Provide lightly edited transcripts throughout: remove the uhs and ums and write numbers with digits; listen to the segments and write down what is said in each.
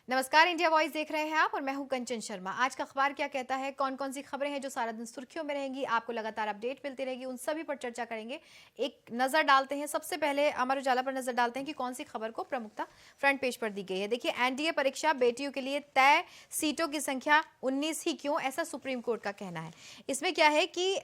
नमस्कार, India voice देख रहे हैं आप और मैं हूं कंचन शर्मा। आज का अखबार क्या कहता है, कौन कौन सी खबरें हैं जो सारा दिन सुर्खियों में रहेंगी, आपको लगातार अपडेट मिलती रहेगी, उन सभी पर चर्चा करेंगे। एक नजर डालते हैं, सबसे पहले अमर उजाला पर नजर डालते हैं कि कौन सी खबर को प्रमुखता फ्रंट पेज पर दी गई है। देखिए, एनडीए परीक्षा बेटियों के लिए तय, सीटों की संख्या 19 ही क्यों, ऐसा सुप्रीम कोर्ट का कहना है। इसमें क्या है कि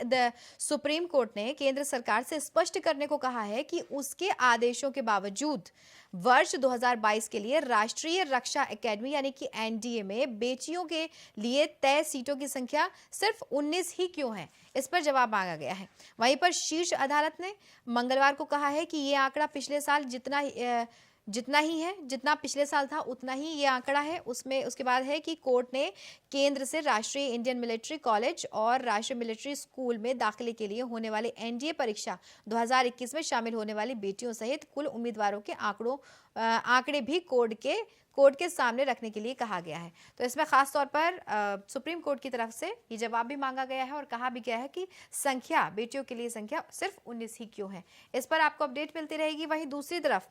सुप्रीम कोर्ट ने केंद्र सरकार से स्पष्ट करने को कहा है कि उसके आदेशों के बावजूद वर्ष 2022 के लिए राष्ट्रीय रक्षा एकेडमी यानी कि एनडीए में बेटियों के लिए तय सीटों की संख्या सिर्फ 19 ही क्यों है, इस पर जवाब मांगा गया है। वहीं पर शीर्ष अदालत ने मंगलवार को कहा है कि ये आंकड़ा पिछले साल जितना ही है, जितना पिछले साल था उतना ही ये आंकड़ा है। उसमें उसके बाद है कि कोर्ट ने केंद्र से राष्ट्रीय इंडियन मिलिट्री कॉलेज और राष्ट्रीय मिलिट्री स्कूल में दाखिले के लिए होने वाली एनडीए परीक्षा 2021 में शामिल होने वाली बेटियों सहित कुल उम्मीदवारों के आंकड़े भी कोर्ट के सामने रखने के लिए कहा गया है। तो इसमें खास तौर पर सुप्रीम कोर्ट की तरफ से ये जवाब भी मांगा गया है और कहा भी गया है कि बेटियों के लिए संख्या सिर्फ 19 ही क्यों है। इस पर आपको अपडेट मिलती रहेगी। वहीं दूसरी तरफ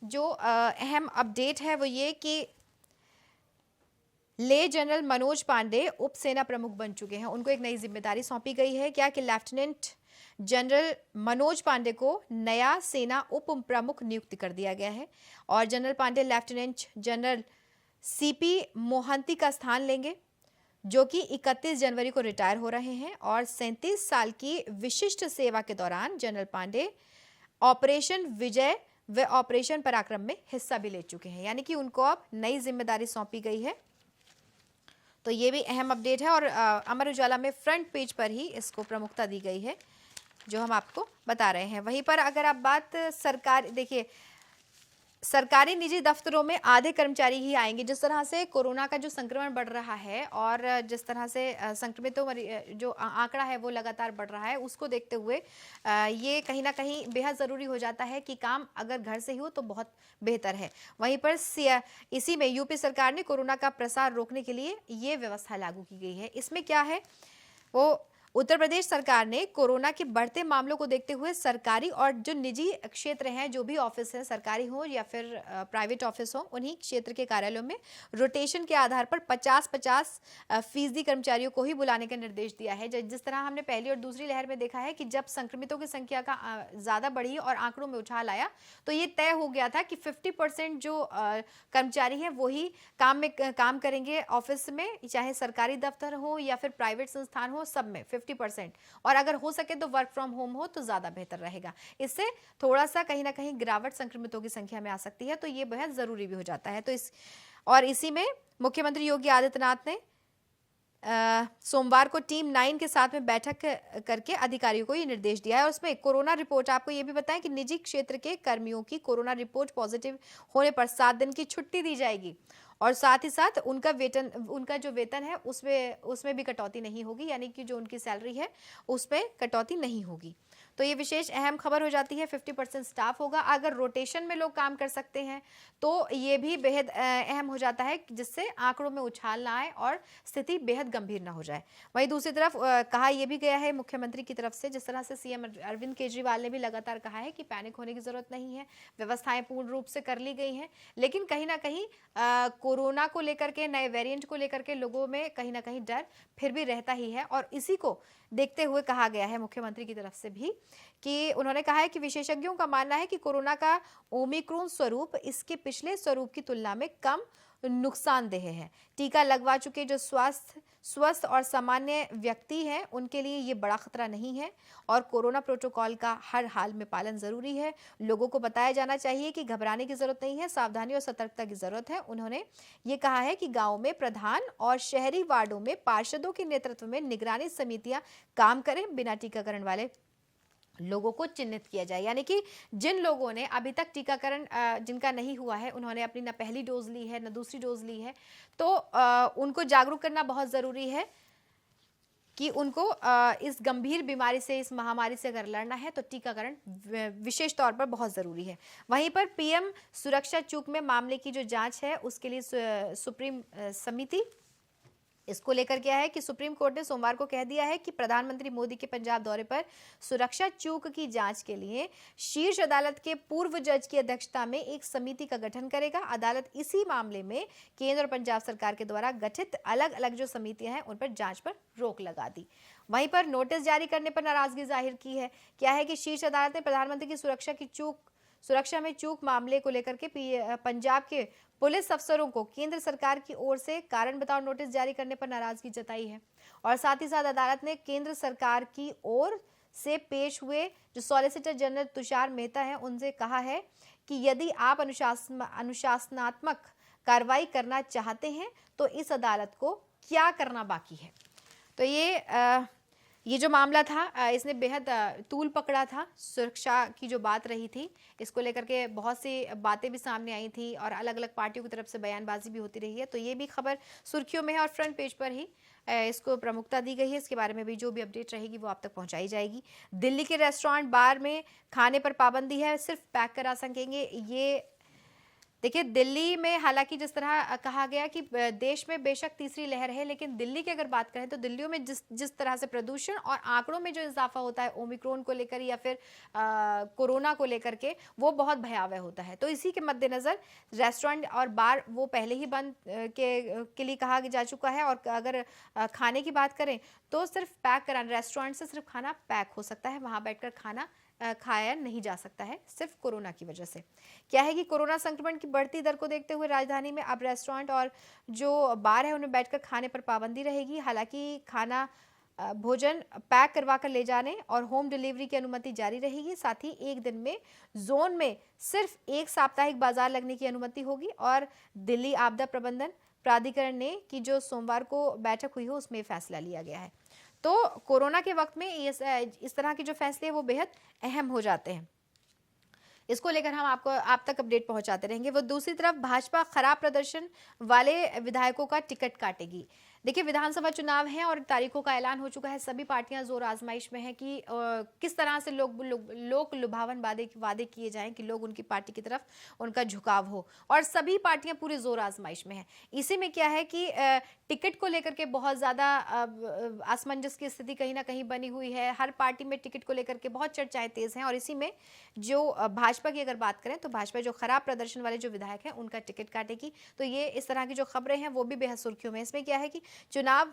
जो अहम अपडेट है वो ये कि ले जनरल मनोज पांडे उप सेना प्रमुख बन चुके हैं। उनको एक नई जिम्मेदारी सौंपी गई है। क्या कि लेफ्टिनेंट जनरल मनोज पांडे को नया सेना उप प्रमुख नियुक्त कर दिया गया है और general Pande lieutenant general CP Mohanty का स्थान लेंगे, जो कि 31 जनवरी को रिटायर हो रहे हैं। और 37 साल की विशिष्ट सेवा के दौरान जनरल पांडे ऑपरेशन विजय व ऑपरेशन पराक्रम में हिस्सा भी ले चुके हैं, यानी कि उनको अब नई जिम्मेदारी सौंपी गई है। तो ये भी अहम अपडेट है और अमर उजाला में फ्रंट पेज पर ही इसको प्रमुखता दी गई है, जो हम आपको बता रहे हैं। वहीं पर अगर आप बात सरकार, देखिए सरकारी निजी दफ्तरों में आधे कर्मचारी ही आएंगे। जिस तरह से कोरोना का जो संक्रमण बढ़ रहा है और जिस तरह से संक्रमितों जो आंकड़ा है वो लगातार बढ़ रहा है, उसको देखते हुए ये कहीं ना कहीं बेहद ज़रूरी हो जाता है कि काम अगर घर से ही हो तो बहुत बेहतर है। वहीं पर इसी में यूपी सरकार ने कोरोना का प्रसार रोकने के लिए ये व्यवस्था लागू की गई है। इसमें क्या है, वो उत्तर प्रदेश सरकार ने कोरोना के बढ़ते मामलों को देखते हुए सरकारी और जो निजी क्षेत्र हैं, जो भी ऑफिस है, सरकारी हो या फिर प्राइवेट ऑफिस हो, उन्हीं क्षेत्र के कार्यालयों में रोटेशन के आधार पर 50-50% कर्मचारियों को ही बुलाने का निर्देश दिया है। जिस तरह हमने पहली और दूसरी लहर में देखा है कि जब संक्रमितों की संख्या का ज़्यादा बढ़ी और आंकड़ों में उछाल आया तो ये तय हो गया था कि 50% जो कर्मचारी हैं वही काम करेंगे ऑफिस में, चाहे सरकारी दफ्तर हो या फिर प्राइवेट संस्थान हो, सब में 50%। और अगर हो सके तो वर्क फ्रॉम होम हो तो ज्यादा बेहतर रहेगा। इससे थोड़ा सा कहीं ना कहीं गिरावट संक्रमितों की संख्या में आ सकती है, तो ये बेहद जरूरी भी हो जाता है। तो इसी में मुख्यमंत्री योगी आदित्यनाथ ने सोमवार को टीम 9 के साथ में बैठक करके अधिकारियों को ये निर्देश दिया है। और उसमें कोरोना रिपोर्ट, आपको ये भी बताएं कि निजी क्षेत्र के कर्मियों की कोरोना रिपोर्ट पॉजिटिव होने पर 7 दिन की छुट्टी दी जाएगी और साथ ही साथ उनका जो वेतन है उसमें भी कटौती नहीं होगी, यानी कि जो उनकी सैलरी है उसमें कटौती नहीं होगी। तो ये विशेष अहम खबर हो जाती है। 50% स्टाफ होगा। अगर रोटेशन में लोग काम कर सकते हैं तो ये भी बेहद अहम हो जाता है, जिससे आंकड़ों में उछाल ना आए और स्थिति बेहद गंभीर ना हो जाए। वहीं दूसरी तरफ कहा यह भी गया है मुख्यमंत्री की तरफ से, जिस तरह से सीएम अरविंद केजरीवाल ने भी लगातार कहा है कि पैनिक होने की जरूरत नहीं है, व्यवस्थाएं पूर्ण रूप से कर ली गई हैं। लेकिन कहीं ना कहीं कोरोना को लेकर के, नए वेरिएंट को लेकर के लोगों में कहीं ना कहीं डर फिर भी रहता ही है। और इसी को देखते हुए कहा गया है मुख्यमंत्री की तरफ से भी कि उन्होंने कहा है कि विशेषज्ञों का मानना है कि कोरोना का ओमिक्रॉन स्वरूप इसके पिछले स्वरूप की तुलना में कम नुकसानदेह है। टीका लगवा चुके जो स्वस्थ और सामान्य व्यक्ति हैं उनके लिए ये बड़ा खतरा नहीं है और कोरोना प्रोटोकॉल का हर हाल में पालन जरूरी है। लोगों को बताया जाना चाहिए कि घबराने की जरूरत नहीं है, सावधानी और सतर्कता की जरूरत है। उन्होंने ये कहा है कि गांव में प्रधान और शहरी वार्डों में पार्षदों के नेतृत्व में निगरानी समितियां काम करें, बिना टीकाकरण वाले लोगों को चिन्हित किया जाए। यानी कि जिन लोगों ने अभी तक टीकाकरण जिनका नहीं हुआ है, उन्होंने अपनी ना पहली डोज ली है ना दूसरी डोज ली है, तो उनको जागरूक करना बहुत जरूरी है कि उनको इस गंभीर बीमारी से, इस महामारी से अगर लड़ना है तो टीकाकरण विशेष तौर पर बहुत जरूरी है। वहीं पर पीएम सुरक्षा चूक में मामले की जो जांच है उसके लिए सुप्रीम समिति इसको लेकर क्या है कि सुप्रीम कोर्ट ने सोमवार को कह दिया है कि प्रधानमंत्री मोदी के पंजाब दौरे पर सुरक्षा चूक की जांच के लिए शीर्ष अदालत के पूर्व जज की अध्यक्षता में एक समिति का गठन करेगा। अदालत इसी मामले में केंद्र और पंजाब सरकार के द्वारा गठित अलग अलग जो समितियां हैं उन पर जांच पर रोक लगा दी। वहीं पर नोटिस जारी करने पर नाराजगी जाहिर की है। क्या है कि शीर्ष अदालत ने प्रधानमंत्री की सुरक्षा में चूक मामले को लेकर के पंजाब के पुलिस अफसरों को केंद्र सरकार की ओर से कारण बताओ नोटिस जारी करने पर नाराजगी जताई है। और साथ ही साथ अदालत ने केंद्र सरकार की ओर से पेश हुए जो सॉलिसिटर जनरल तुषार मेहता हैं उनसे कहा है कि यदि आप अनुशासनात्मक कार्रवाई करना चाहते हैं तो इस अदालत को क्या करना बाकी है। तो ये जो मामला था इसने बेहद तूल पकड़ा था। सुरक्षा की जो बात रही थी इसको लेकर के बहुत सी बातें भी सामने आई थी और अलग अलग पार्टियों की तरफ से बयानबाजी भी होती रही है। तो ये भी खबर सुर्खियों में है और फ्रंट पेज पर ही इसको प्रमुखता दी गई है। इसके बारे में भी जो भी अपडेट रहेगी वो आप तक पहुंचाई जाएगी। दिल्ली के रेस्टोरेंट बार में खाने पर पाबंदी है, सिर्फ पैक करा सकेंगे। ये देखिए दिल्ली में हालांकि जिस तरह कहा गया कि देश में बेशक तीसरी लहर है, लेकिन दिल्ली की अगर बात करें तो दिल्ली में जिस तरह से प्रदूषण और आंकड़ों में जो इजाफा होता है ओमिक्रॉन को लेकर या फिर कोरोना को लेकर के वो बहुत भयावह होता है। तो इसी के मद्देनजर रेस्टोरेंट और बार वो पहले ही बंद के लिए कहा जा चुका है। और अगर खाने की बात करें तो सिर्फ पैक कराना, रेस्टोरेंट से सिर्फ खाना पैक हो सकता है, वहां बैठकर खाना खाया नहीं जा सकता है सिर्फ कोरोना की वजह से। क्या है कि कोरोना संक्रमण की बढ़ती दर को देखते हुए राजधानी में अब रेस्टोरेंट और जो बार है उनमें बैठकर खाने पर पाबंदी रहेगी। हालांकि खाना भोजन पैक करवा कर ले जाने और होम डिलीवरी की अनुमति जारी रहेगी। साथ ही एक दिन में जोन में सिर्फ एक साप्ताहिक बाजार लगने की अनुमति होगी। और दिल्ली आपदा प्रबंधन प्राधिकरण ने की जो सोमवार को बैठक हुई हो उसमें फैसला लिया गया है। तो कोरोना के वक्त में इस तरह के जो फैसले हैं वो बेहद अहम हो जाते हैं। इसको लेकर हम आप तक अपडेट पहुंचाते रहेंगे। वो दूसरी तरफ भाजपा खराब प्रदर्शन वाले विधायकों का टिकट काटेगी। देखिए विधानसभा चुनाव है और तारीखों का ऐलान हो चुका है। सभी पार्टियां जोर आजमाइश में है कि किस तरह से लोक लुभावन वादे किए जाएं कि लोग उनकी पार्टी की तरफ उनका झुकाव हो। और सभी पार्टियां पूरी जोर आजमाइश में है। इसी में क्या है कि टिकट को लेकर के बहुत ज्यादा असमंजस की स्थिति कहीं ना कहीं बनी हुई है। हर पार्टी में टिकट को लेकर के बहुत चर्चाएं तेज हैं। और इसी में जो भाजपा की अगर बात करें तो भाजपा जो खराब प्रदर्शन वाले जो विधायक हैं उनका टिकट काटेगी। तो ये इस तरह की जो खबरें हैं वो भी बेहद सुर्खियों में। इसमें क्या है कि चुनाव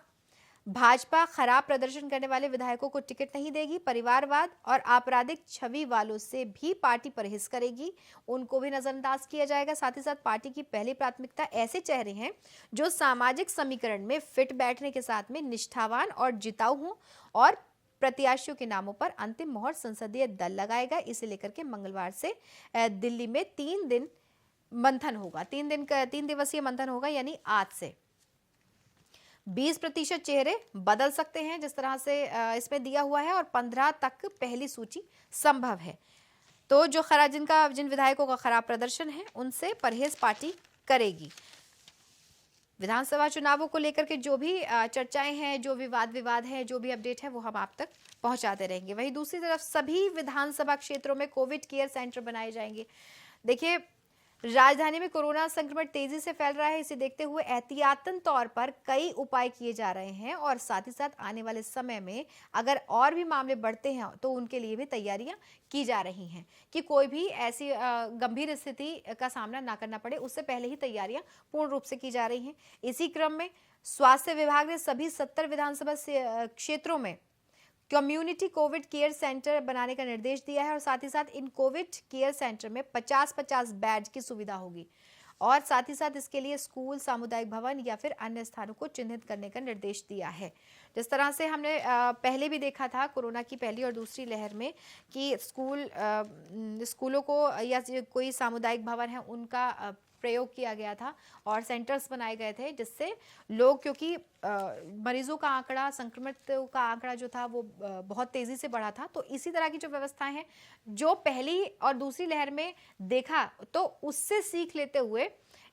भाजपा खराब प्रदर्शन करने वाले विधायकों को टिकट नहीं देगी। परिवारवाद और आपराधिक छवि वालों से भी पार्टी परहेज करेगी, उनको भी नजरअंदाज किया जाएगा। साथ ही साथ पार्टी की पहली प्राथमिकता ऐसे चेहरे हैं जो सामाजिक समीकरण में फिट बैठने के साथ में निष्ठावान और जिताऊ हों और प्रत्याशियों के नामों पर अंतिम मोहर संसदीय दल लगाएगा। इसे लेकर के मंगलवार से दिल्ली में 3 दिन मंथन होगा। 3 दिवसीय मंथन होगा, यानी आज से 20% चेहरे बदल सकते हैं जिस तरह से इसमें दिया हुआ है। और 15 तक पहली सूची संभव है। तो जिन विधायकों का खराब प्रदर्शन है उनसे परहेज पार्टी करेगी। विधानसभा चुनावों को लेकर के जो भी चर्चाएं हैं, जो विवाद है, जो भी अपडेट है वो हम आप तक पहुंचाते रहेंगे। वहीं दूसरी तरफ सभी विधानसभा क्षेत्रों में कोविड केयर सेंटर बनाए जाएंगे। देखिए राजधानी में कोरोना संक्रमण तेजी से फैल रहा है। इसे देखते हुए एहतियातन तौर पर कई उपाय किए जा रहे हैं। और साथ ही साथ आने वाले समय में अगर और भी मामले बढ़ते हैं तो उनके लिए भी तैयारियां की जा रही हैं कि कोई भी ऐसी गंभीर स्थिति का सामना ना करना पड़े, उससे पहले ही तैयारियां पूर्ण रूप से की जा रही हैं। इसी क्रम में स्वास्थ्य विभाग ने सभी 70 विधानसभा क्षेत्रों में कम्युनिटी कोविड केयर सेंटर बनाने का निर्देश दिया है। और साथ ही साथ इन कोविड केयर सेंटर में 50-50 बेड की सुविधा होगी। और साथ ही साथ इसके लिए स्कूल, सामुदायिक भवन या फिर अन्य स्थानों को चिन्हित करने का निर्देश दिया है। जिस तरह से हमने पहले भी देखा था कोरोना की पहली और दूसरी लहर में कि स्कूलों को या कोई सामुदायिक भवन है उनका प्रयोग किया गया था और सेंटर्स बनाए गए थे, जिससे लोग, क्योंकि मरीजों का आंकड़ा, संक्रमितों का आंकड़ा जो था वो बहुत तेजी से बढ़ा था। तो इसी तरह की जो व्यवस्थाएं हैं जो पहली और दूसरी लहर में देखा, तो उससे सीख लेते हुए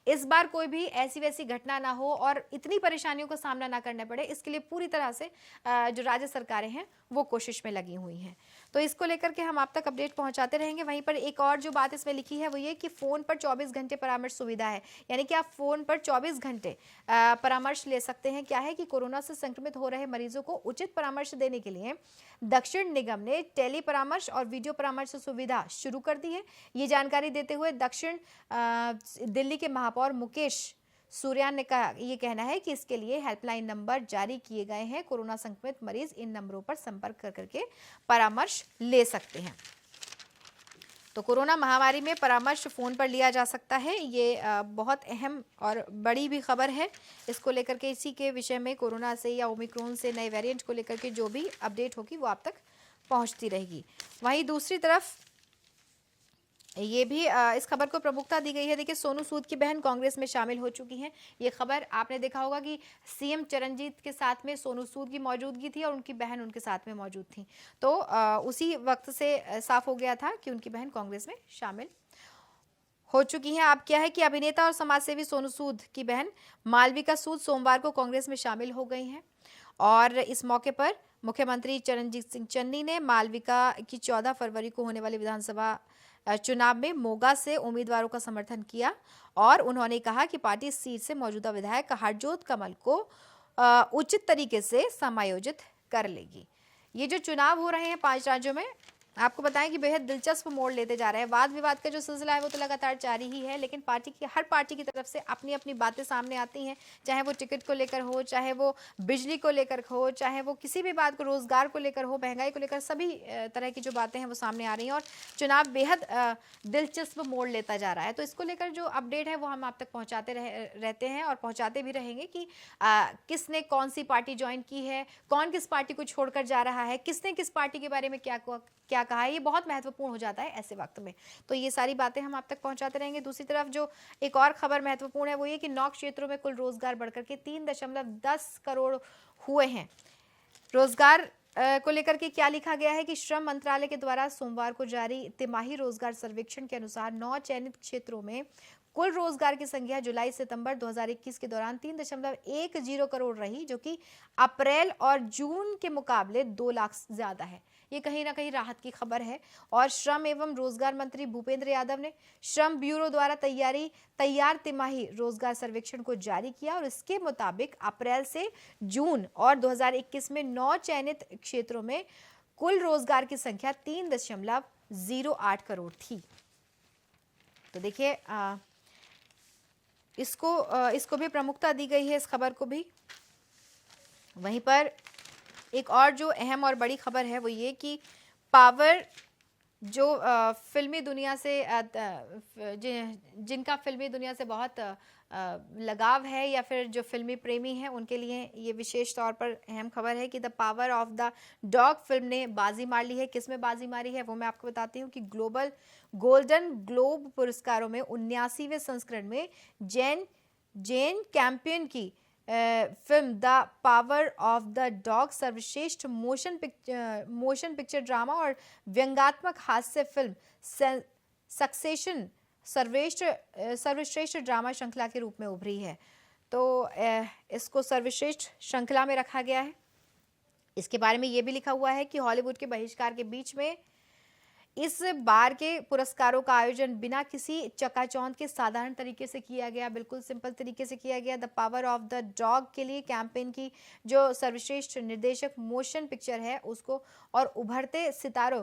इस बार कोई भी ऐसी वैसी घटना ना हो और इतनी परेशानियों का सामना ना करना पड़े, इसके लिए पूरी तरह से जो राज्य सरकारें हैं वो कोशिश में लगी हुई हैं। तो इसको लेकर के हम आप तक अपडेट पहुंचाते रहेंगे। वहीं पर एक और जो बात इसमें लिखी है वो ये कि फ़ोन पर 24 घंटे परामर्श सुविधा है, यानी कि आप फ़ोन पर 24 घंटे परामर्श ले सकते हैं। क्या है कि कोरोना से संक्रमित हो रहे मरीजों को उचित परामर्श देने के लिए दक्षिण निगम ने टेली परामर्श और वीडियो परामर्श सुविधा शुरू कर दी है। ये जानकारी देते हुए दक्षिण दिल्ली के महापौर मुकेश सूर्यान ने कहा, ये कहना है कि इसके लिए हेल्पलाइन नंबर जारी किए गए हैं। कोरोना संक्रमित मरीज इन नंबरों पर संपर्क कर करके परामर्श ले सकते हैं। तो कोरोना महामारी में परामर्श फोन पर लिया जा सकता है। ये बहुत अहम और बड़ी भी खबर है। इसको लेकर के इसी के विषय में कोरोना से या ओमिक्रॉन से नए वेरिएंट को लेकर के जो भी अपडेट होगी वो आप तक पहुंचती रहेगी। वहीं दूसरी तरफ ये भी इस खबर को प्रमुखता दी गई है। देखिए, सोनू सूद की बहन कांग्रेस में शामिल हो चुकी हैं। ये खबर आपने देखा होगा कि सीएम चरणजीत के साथ में सोनू सूद की मौजूदगी थी और उनकी बहन उनके साथ में मौजूद थी। तो उसी वक्त से साफ हो गया था कि उनकी बहन कांग्रेस में शामिल हो चुकी हैं। अब क्या है कि अभिनेता और समाजसेवी सोनू सूद की बहन मालविका सूद सोमवार को कांग्रेस में शामिल हो गई हैं और इस मौके पर मुख्यमंत्री चरणजीत सिंह चन्नी ने मालविका की 14 फरवरी को होने वाले विधानसभा चुनाव में मोगा से उम्मीदवारों का समर्थन किया और उन्होंने कहा कि पार्टी इस सीट से मौजूदा विधायक हरजोत कमल को उचित तरीके से समायोजित कर लेगी। ये जो चुनाव हो रहे हैं 5 राज्यों में, आपको बताएं कि बेहद दिलचस्प मोड़ लेते जा रहे हैं। वाद विवाद का जो सिलसिला है वो तो लगातार जारी ही है, लेकिन हर पार्टी की तरफ से अपनी अपनी बातें सामने आती हैं, चाहे वो टिकट को लेकर हो, चाहे वो बिजली को लेकर हो, चाहे वो किसी भी बात को, रोजगार को लेकर हो, महंगाई को लेकर, सभी तरह की जो बातें हैं वो सामने आ रही हैं और चुनाव बेहद दिलचस्प मोड़ लेता जा रहा है। तो इसको लेकर जो अपडेट है वो हम आप तक पहुँचाते रहते हैं और पहुँचाते भी रहेंगे कि किसने कौन सी पार्टी ज्वाइन की है, कौन किस पार्टी को छोड़कर जा रहा है, किसने किस पार्टी के बारे में क्या कहा है। ये बहुत महत्वपूर्ण हो जाता है ऐसे वक्त में, तो ये सारी बातें हम आप तक पहुंचाते रहेंगे। दूसरी तरफ जो एक और खबर महत्वपूर्ण है वो ये कि 9 क्षेत्रों में कुल रोजगार बढ़कर के 3.10 करोड़ हुए हैं। रोजगार को लेकर के क्या लिखा गया है कि श्रम मंत्रालय के द्वारा सोमवार को जारी तिमाही रोजगार सर्वेक्षण के अनुसार 9 चयनित क्षेत्रों में कुल रोजगार की संख्या जुलाई सितंबर 2021 के दौरान 3.10 करोड़ रही, जो कि अप्रैल और जून के मुकाबले 2 लाख ज्यादा है। ये कहीं ना कहीं राहत की खबर है। और श्रम एवं रोजगार मंत्री भूपेंद्र यादव ने श्रम ब्यूरो द्वारा तैयार तिमाही रोजगार सर्वेक्षण को जारी किया और इसके मुताबिक अप्रैल से जून और 2021 में 9 चयनित क्षेत्रों में कुल रोजगार की संख्या 3.08 करोड़ थी। तो देखिए, इसको भी प्रमुखता दी गई है, इस खबर को भी। वहीं पर एक और जो अहम और बड़ी खबर है वो ये कि पावर जो फिल्मी दुनिया से जिनका फिल्मी दुनिया से बहुत लगाव है या फिर जो फिल्मी प्रेमी हैं उनके लिए ये विशेष तौर पर अहम खबर है कि the power of the dog film ने बाजी मार ली है। किस में बाजी मारी है वो मैं आपको बताती हूँ कि ग्लोबल गोल्डन ग्लोब पुरस्कारों में 79वें संस्करण में जेन कैंपियन की film the power of the dog सर्वश्रेष्ठ मोशन पिक्चर ड्रामा और व्यंग्यात्मक हास्य फिल्म सक्सेशन सर्वश्रेष्ठ ड्रामा श्रृंखला के रूप में उभरी है। तो इसको सर्वश्रेष्ठ श्रृंखला में रखा गया है। इसके बारे में ये भी लिखा हुआ है कि हॉलीवुड के बहिष्कार के बीच में इस बार के पुरस्कारों का आयोजन बिना किसी चकाचौंध के साधारण तरीके से किया गया, बिल्कुल सिंपल तरीके से किया गया। The power of the dog के लिए कैंपेन की जो सर्वश्रेष्ठ निर्देशक मोशन पिक्चर है उसको और उभरते सितारों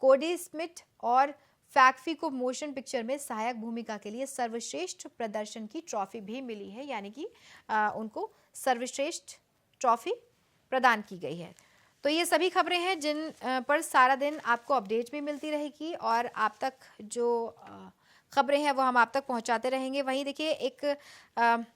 कोडी स्मिथ और फैक्फी को मोशन पिक्चर में सहायक भूमिका के लिए सर्वश्रेष्ठ प्रदर्शन की ट्रॉफी भी मिली है, यानी कि उनको सर्वश्रेष्ठ ट्रॉफी प्रदान की गई है। तो ये सभी खबरें हैं जिन पर सारा दिन आपको अपडेट भी मिलती रहेगी और आप तक जो खबरें हैं वो हम आप तक पहुंचाते रहेंगे। वहीं देखिए, एक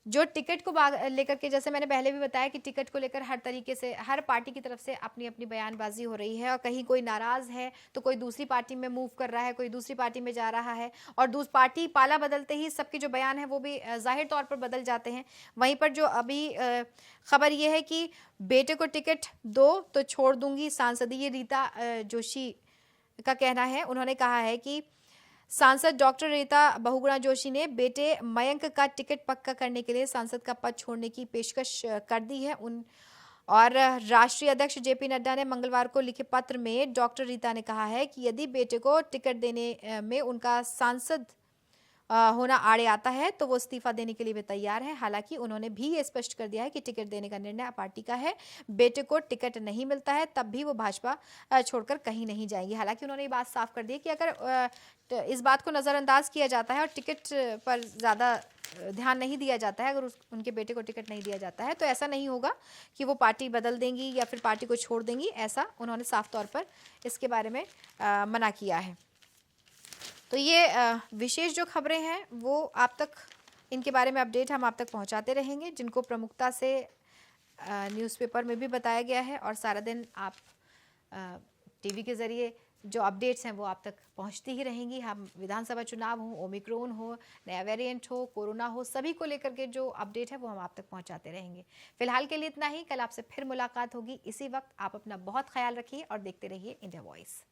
जो टिकट को लेकर के, जैसे मैंने पहले भी बताया कि टिकट को लेकर हर तरीके से हर पार्टी की तरफ से अपनी अपनी बयानबाजी हो रही है और कहीं कोई नाराज है तो कोई दूसरी पार्टी में मूव कर रहा है, कोई दूसरी पार्टी में जा रहा है और दूसरी पार्टी पाला बदलते ही सबके जो बयान है वो भी जाहिर तौर पर बदल जाते हैं। वहीं पर जो अभी खबर ये है कि बेटे को टिकट दो तो छोड़ दूंगी सांसद, ये रीता जोशी का कहना है। उन्होंने कहा है कि सांसद डॉक्टर रीता बहुगुणा जोशी ने बेटे मयंक का टिकट पक्का करने के लिए सांसद का पद छोड़ने की पेशकश कर दी है। और राष्ट्रीय अध्यक्ष जेपी नड्डा ने मंगलवार को लिखे पत्र में डॉक्टर रीता ने कहा है कि यदि बेटे को टिकट देने में उनका सांसद होना आड़े आता है तो वो इस्तीफा देने के लिए भी तैयार है। हालांकि उन्होंने भी ये स्पष्ट कर दिया है कि टिकट देने का निर्णय पार्टी का है। बेटे को टिकट नहीं मिलता है तब भी वो भाजपा छोड़कर कहीं नहीं जाएंगी। हालांकि उन्होंने ये बात साफ कर दी है कि अगर इस बात को नज़रअंदाज किया जाता है और टिकट पर ज़्यादा ध्यान नहीं दिया जाता है, अगर उनके बेटे को टिकट नहीं दिया जाता है तो ऐसा नहीं होगा कि वो पार्टी बदल देंगी या फिर पार्टी को छोड़ देंगी। ऐसा उन्होंने साफ तौर पर इसके बारे में मना किया है। तो ये विशेष जो खबरें हैं वो आप तक, इनके बारे में अपडेट हम आप तक पहुंचाते रहेंगे, जिनको प्रमुखता से न्यूज़पेपर में भी बताया गया है और सारा दिन आप टीवी के ज़रिए जो अपडेट्स हैं वो आप तक पहुंचती ही रहेंगी। हम विधानसभा चुनाव हो, ओमिक्रॉन हो, नया वेरिएंट हो, कोरोना हो, सभी को लेकर के जो अपडेट है वो हम आप तक पहुंचाते रहेंगे। फिलहाल के लिए इतना ही। कल आपसे फिर मुलाकात होगी इसी वक्त। आप अपना बहुत ख्याल रखिए और देखते रहिए इंडिया वॉइस।